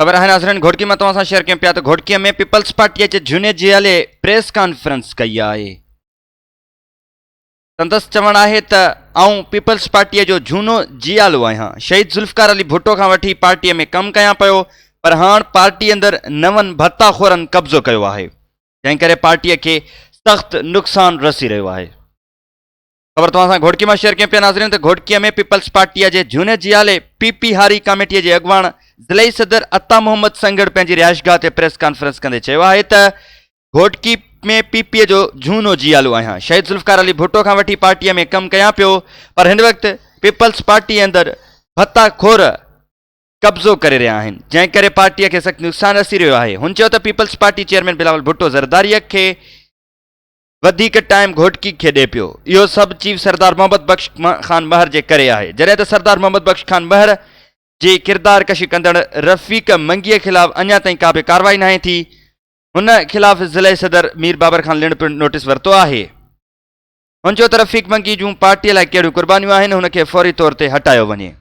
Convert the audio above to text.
ख़बर है नाज़रीन घोटकी में तव्हां सां शेयर कयूं पिया त घोटकीअ में पीपल्स पार्टीअ जे झूने जी हले प्रेस कॉन्फ्रेंस कई आहे। संदसि चवणु आहे त आऊं पीपल्स पार्टीअ जो झूनो जियालो आहियां। शहीद ज़ुल्फ़िकार अली भुट्टो खां वठी पार्टीअ में कमु कयां पियो, पर हाणे पार्टी अंदरि नवनि भत्ताखोरनि कब्ज़ो कयो आहे, जंहिं करे पार्टीअ खे सख़्तु नुक़सानु रसी रहियो आहे। ख़बर तव्हां सां घोटकी में शेयर कयूं पिया नाज़रीन त घोटकीअ में पीपल्स पार्टीअ जे झूने जियाले पीपी हारी कमेटीअ जे अॻुवाण ज़िलई सदर अता मोहम्मद संगड़ पंहिंजी रिहाइशगाह ते प्रेस कॉन्फ्रेंस कंदे चयो आहे त घोटकी में पीपीअ जो झूनो जियालो आहियां। शहीद ज़ुल्फ़िकार अली भुट्टो खां वठी पार्टीअ में कमु कयां पियो, पर हिन वक़्तु पीपल्स पार्टी अंदरि भत्ताखोर कब्ज़ो करे रहिया आहिनि, जंहिं करे पार्टीअ खे सख़्तु नुक़सानु असी रहियो आहे। हुन चयो त peoples party chairman Bilawal Bhutto ज़रदारीअ खे वधीक टाइम घोटकी खे ॾिए पियो। इहो सभु चीफ सरदार मोहम्मद बख्श खान महर जे करे आहे। जॾहिं त सरदार मोहम्मद बख्श खान महर जी किरदार कशी कंदड़ रफ़ीक मंगीअ ख़िलाफ़ अञा ताईं का बि कार्रवाई नाहे थी। हुन ख़िलाफ़ ज़िले सदर मीर बाबर खान लिण पिणु नोटिस वरितो आहे। हुन चयो त रफ़ीक मंगी जूं पार्टीअ लाइ कहिड़ियूं क़ुर्बानियूं आहिनि, हुनखे फौरी तौर ते हटायो वञे।